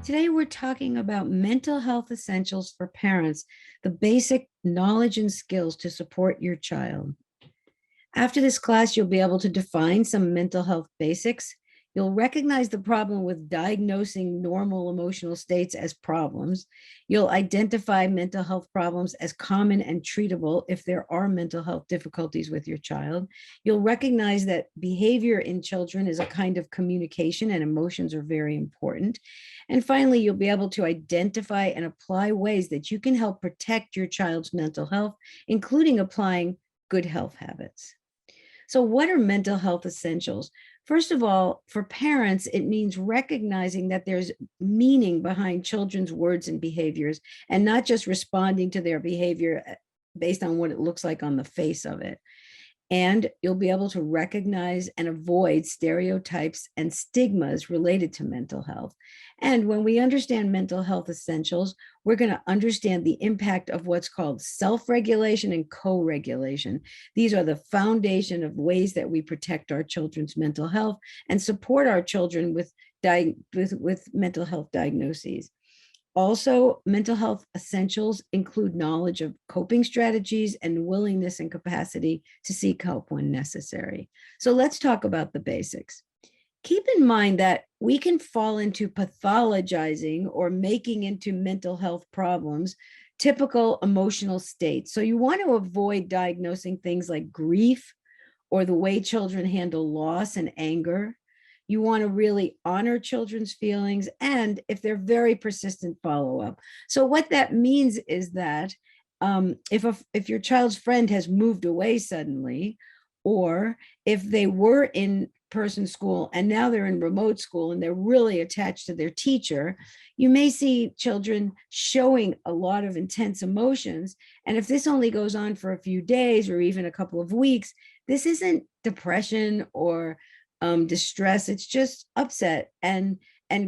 Today, we're talking about mental health essentials for parents, the basic knowledge and skills to support your child. After this class, you'll be able to define some mental health basics. You'll recognize the problem with diagnosing normal emotional states as problems. You'll identify mental health problems as common and treatable if there are mental health difficulties with your child. You'll recognize that behavior in children is a kind of communication and emotions are very important. And finally, you'll be able to identify and apply ways that you can help protect your child's mental health, including applying good health habits. So, what are mental health essentials? First of all, for parents, it means recognizing that there's meaning behind children's words and behaviors and not just responding to their behavior based on what it looks like on the face of it. And you'll be able to recognize and avoid stereotypes and stigmas related to mental health. And when we understand mental health essentials, we're going to understand the impact of what's called self-regulation and co-regulation. These are the foundation of ways that we protect our children's mental health and support our children with mental health diagnoses. Also, mental health essentials include knowledge of coping strategies and willingness and capacity to seek help when necessary. So let's talk about the basics. Keep in mind that we can fall into pathologizing or making into mental health problems typical emotional states. So you want to avoid diagnosing things like grief or the way children handle loss and anger. You want to really honor children's feelings, and if they're very persistent, follow up. So what that means is that if your child's friend has moved away suddenly, or if they were in person school and now they're in remote school and they're really attached to their teacher, you may see children showing a lot of intense emotions. And if this only goes on for a few days or even a couple of weeks, this isn't depression or distress. It's just upset and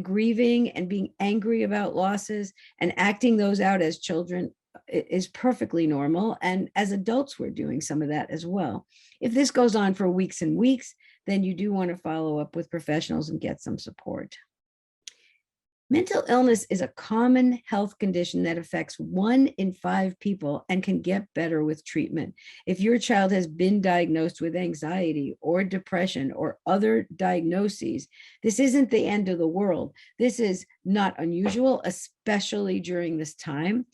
grieving and being angry about losses and acting those out as children is perfectly normal. And as adults, we're doing some of that as well. If this goes on for weeks and weeks, then you do want to follow up with professionals and get some support. Mental illness is a common health condition that affects 1 in 5 people and can get better with treatment. If your child has been diagnosed with anxiety or depression or other diagnoses, this isn't the end of the world. This is not unusual, especially during this time.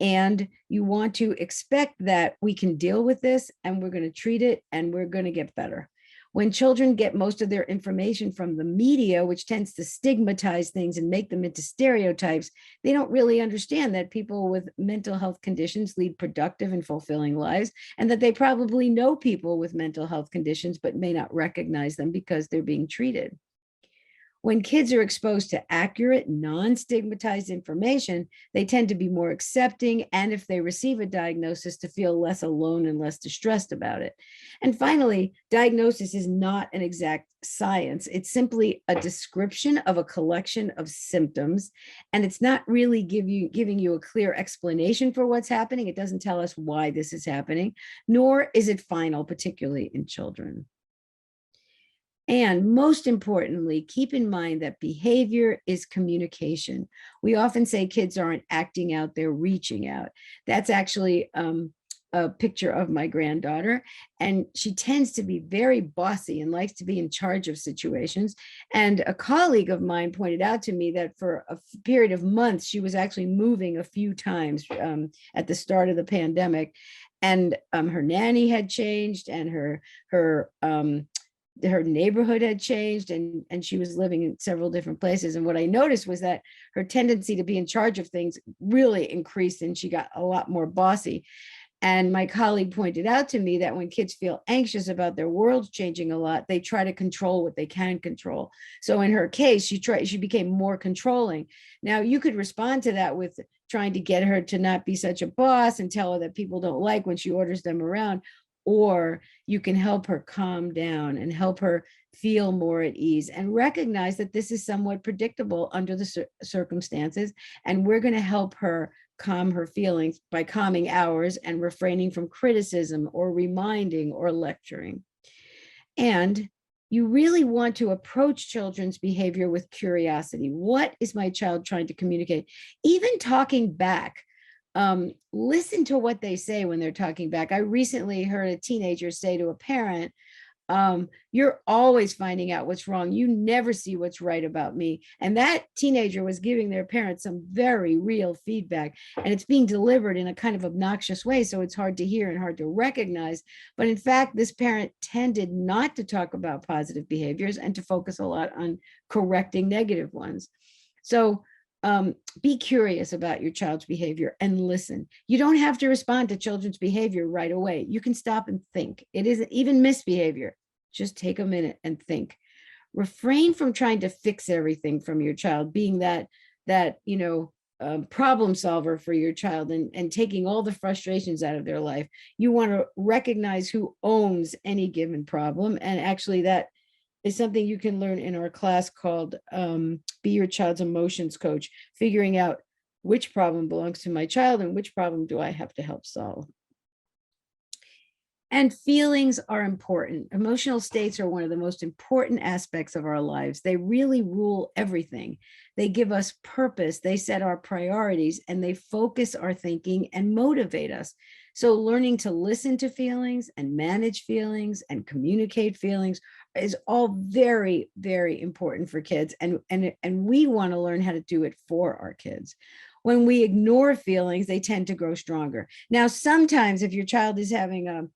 And you want to expect that we can deal with this and we're going to treat it and we're going to get better. When children get most of their information from the media, which tends to stigmatize things and make them into stereotypes, they don't really understand that people with mental health conditions lead productive and fulfilling lives, and that they probably know people with mental health conditions, but may not recognize them because they're being treated. When kids are exposed to accurate, non-stigmatized information, they tend to be more accepting, and if they receive a diagnosis, to feel less alone and less distressed about it. And finally, diagnosis is not an exact science. It's simply a description of a collection of symptoms, and it's not really giving you a clear explanation for what's happening. It doesn't tell us why this is happening, nor is it final, particularly in children. And most importantly, keep in mind that behavior is communication. We often say kids aren't acting out, they're reaching out. That's actually a picture of my granddaughter, and she tends to be very bossy and likes to be in charge of situations. And a colleague of mine pointed out to me that for a period of months, she was actually moving a few times at the start of the pandemic. And her nanny had changed, and her neighborhood had changed, and she was living in several different places. And what I noticed was that her tendency to be in charge of things really increased, and she got a lot more bossy. And my colleague pointed out to me that when kids feel anxious about their world changing a lot, they try to control what they can control. So in her case, she became more controlling. Now, you could respond to that with trying to get her to not be such a boss and tell her that people don't like when she orders them around. Or you can help her calm down and help her feel more at ease and recognize that this is somewhat predictable under the circumstances. And we're going to help her calm her feelings by calming ours and refraining from criticism or reminding or lecturing. And you really want to approach children's behavior with curiosity. What is my child trying to communicate? Even talking back, listen to what they say when they're talking back. I recently heard a teenager say to a parent, you're always finding out what's wrong. You never see what's right about me. And that teenager was giving their parents some very real feedback, and it's being delivered in a kind of obnoxious way. So it's hard to hear and hard to recognize. But in fact, this parent tended not to talk about positive behaviors and to focus a lot on correcting negative ones. So be curious about your child's behavior and listen. You don't have to respond to children's behavior right away. You can stop and think. It isn't even misbehavior. Just take a minute and think. Refrain from trying to fix everything from your child, being that problem solver for your child, and taking all the frustrations out of their life. You want to recognize who owns any given problem. And actually that is something you can learn in our class called Be Your Child's Emotions Coach, figuring out which problem belongs to my child and which problem do I have to help solve. And feelings are important. Emotional states are one of the most important aspects of our lives. They really rule everything. They give us purpose, they set our priorities, and they focus our thinking and motivate us. So learning to listen to feelings and manage feelings and communicate feelings is all very, very important for kids. And we want to learn how to do it for our kids. When we ignore feelings, they tend to grow stronger. Now, sometimes if your child is having a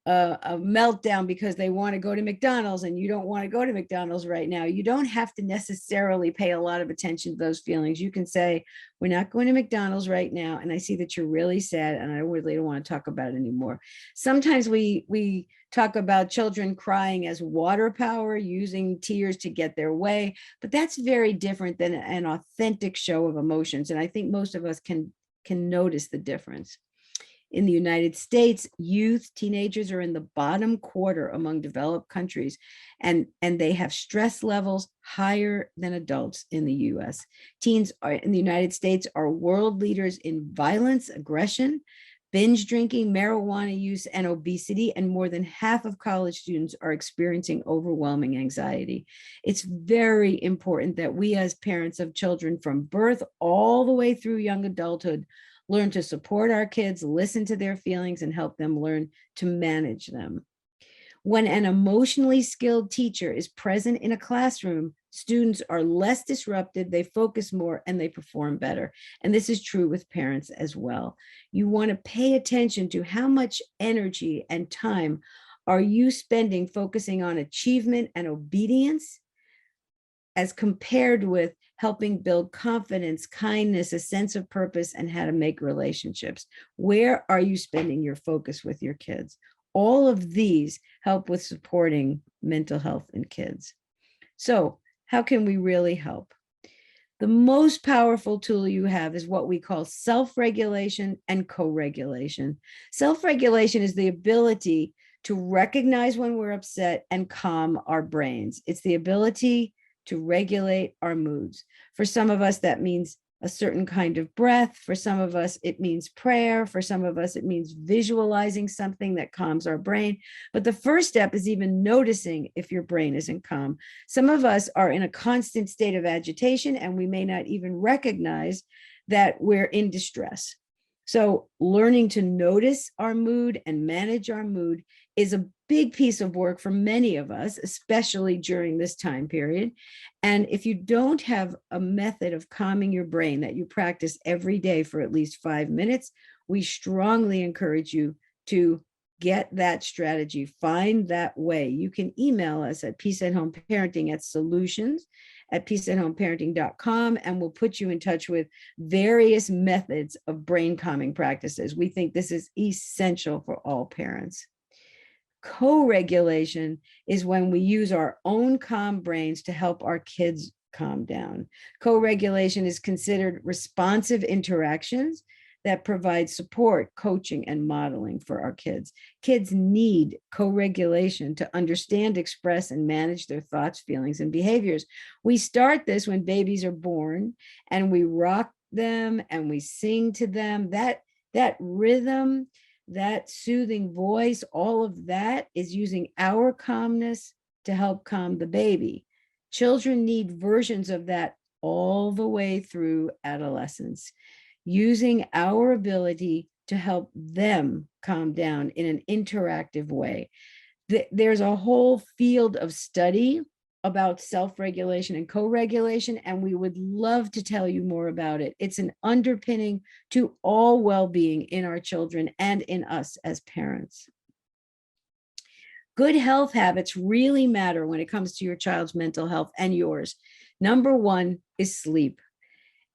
meltdown because they want to go to McDonald's and you don't want to go to McDonald's right now, you don't have to necessarily pay a lot of attention to those feelings. You can say, we're not going to McDonald's right now, and I see that you're really sad and I really don't want to talk about it anymore. Sometimes we talk about children crying as water power, using tears to get their way, but that's very different than an authentic show of emotions. And I think most of us can notice the difference. In the United States, teenagers are in the bottom quarter among developed countries, and they have stress levels higher than adults in the US. Teens in the United States are world leaders in violence, aggression, binge drinking, marijuana use, and obesity, and more than half of college students are experiencing overwhelming anxiety. It's very important that we as parents of children from birth all the way through young adulthood learn to support our kids, listen to their feelings, and help them learn to manage them. When an emotionally skilled teacher is present in a classroom, students are less disrupted, they focus more, and they perform better. And this is true with parents as well. You want to pay attention to how much energy and time are you spending focusing on achievement and obedience as compared with helping build confidence, kindness, a sense of purpose, and how to make relationships. Where are you spending your focus with your kids? All of these help with supporting mental health in kids. So how can we really help? The most powerful tool you have is what we call self-regulation and co-regulation. Self-regulation is the ability to recognize when we're upset and calm our brains. It's the ability to regulate our moods. For some of us, that means a certain kind of breath. For some of us, it means prayer. For some of us, it means visualizing something that calms our brain. But the first step is even noticing if your brain isn't calm. Some of us are in a constant state of agitation, and we may not even recognize that we're in distress. So learning to notice our mood and manage our mood is a big piece of work for many of us, especially during this time period. And if you don't have a method of calming your brain that you practice every day for at least 5 minutes, we strongly encourage you to get that strategy, find that way. You can email us at peaceathomeparenting at solutions@peaceathomeparenting.com, and we'll put you in touch with various methods of brain calming practices. We think this is essential for all parents. Co-regulation is when we use our own calm brains to help our kids calm down. Co-regulation is considered responsive interactions that provide support, coaching, and modeling for our kids. Kids need co-regulation to understand, express, and manage their thoughts, feelings, and behaviors. We start this when babies are born, and we rock them and we sing to them. That rhythm, that soothing voice, all of that is using our calmness to help calm the baby. Children need versions of that all the way through adolescence, using our ability to help them calm down in an interactive way. There's a whole field of study about self-regulation and co-regulation, and we would love to tell you more about it. It's an underpinning to all well-being in our children and in us as parents. Good health habits really matter when it comes to your child's mental health and yours. Number one is sleep.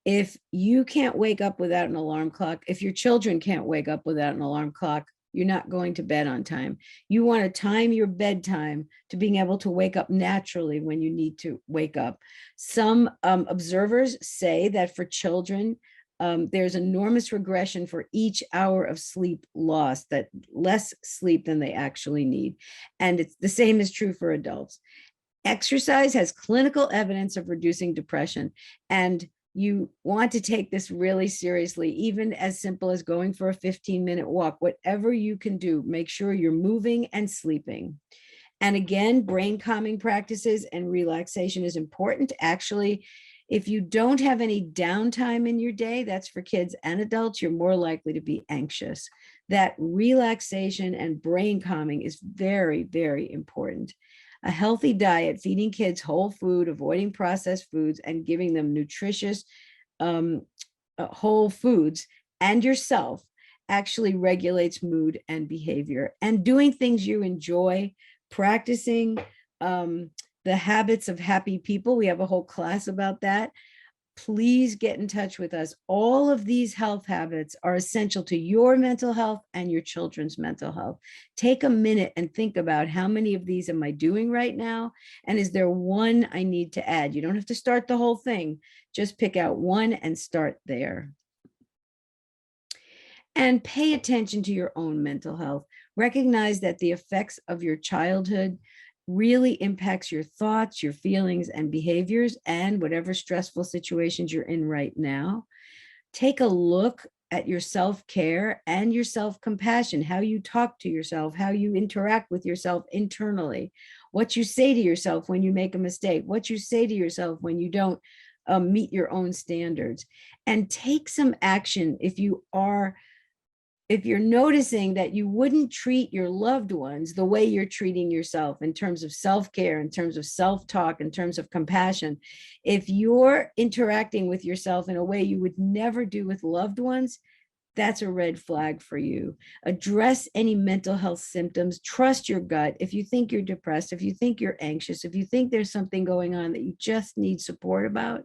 If you can't wake up without an alarm clock, if your children can't wake up without an alarm clock, you're not going to bed on time. You want to time your bedtime to being able to wake up naturally when you need to wake up. Some observers say that for children, there's enormous regression for each hour of sleep lost, that less sleep than they actually need. And it's the same is true for adults. Exercise has clinical evidence of reducing depression, and you want to take this really seriously, even as simple as going for a 15-minute walk. Whatever you can do, make sure you're moving and sleeping. And again, brain calming practices and relaxation is important. Actually, if you don't have any downtime in your day, that's for kids and adults, you're more likely to be anxious. That relaxation and brain calming is very, very important. A healthy diet, feeding kids whole food, avoiding processed foods, and giving them nutritious whole foods, and yourself, actually regulates mood and behavior. And doing things you enjoy, practicing the habits of happy people. We have a whole class about that. Please get in touch with us. All of these health habits are essential to your mental health and your children's mental health. Take a minute and think about how many of these am I doing right now? And is there one I need to add? You don't have to start the whole thing. Just pick out one and start there. And pay attention to your own mental health. Recognize that the effects of your childhood really impacts your thoughts, your feelings, and behaviors, and whatever stressful situations you're in right now. Take a look at your self-care and your self-compassion, how you talk to yourself, how you interact with yourself internally, what you say to yourself when you make a mistake, what you say to yourself when you don't meet your own standards. And take some action if you're noticing that you wouldn't treat your loved ones the way you're treating yourself in terms of self-care, in terms of self-talk, in terms of compassion. If you're interacting with yourself in a way you would never do with loved ones, that's a red flag for you. Address any mental health symptoms. Trust your gut. If you think you're depressed, if you think you're anxious, if you think there's something going on that you just need support about,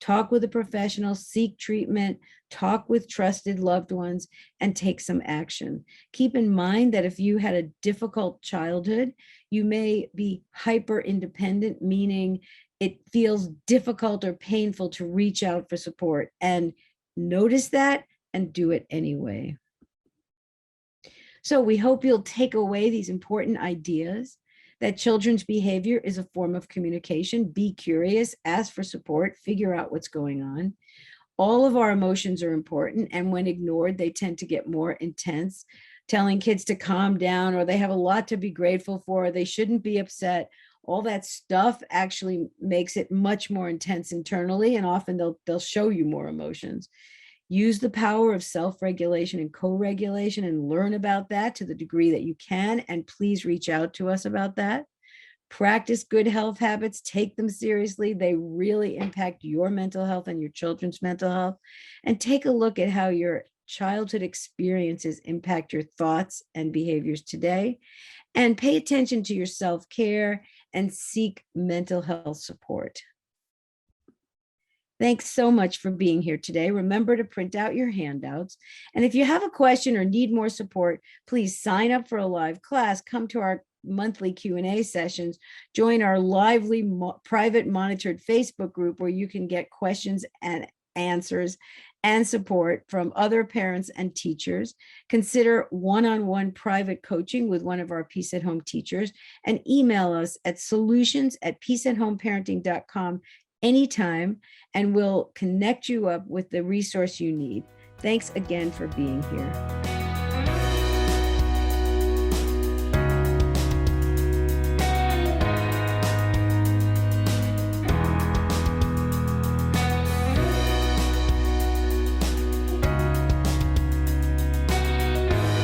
talk with a professional, seek treatment, talk with trusted loved ones, and take some action. Keep in mind that if you had a difficult childhood, you may be hyper independent, meaning it feels difficult or painful to reach out for support. And notice that and do it anyway. So we hope you'll take away these important ideas that children's behavior is a form of communication. Be curious, ask for support, figure out what's going on. All of our emotions are important, and when ignored, they tend to get more intense. Telling kids to calm down, or they have a lot to be grateful for, or they shouldn't be upset, all that stuff actually makes it much more intense internally, and often they'll show you more emotions. Use the power of self-regulation and co-regulation and learn about that to the degree that you can. And please reach out to us about that. Practice good health habits, take them seriously. They really impact your mental health and your children's mental health. And take a look at how your childhood experiences impact your thoughts and behaviors today. And pay attention to your self-care and seek mental health support. Thanks so much for being here today. Remember to print out your handouts. And if you have a question or need more support, please sign up for a live class, come to our monthly Q&A sessions, join our lively private monitored Facebook group where you can get questions and answers and support from other parents and teachers. Consider one-on-one private coaching with one of our Peace at Home teachers, and email us at solutions@peaceathomeparenting.com anytime, and we'll connect you up with the resource you need. Thanks again for being here.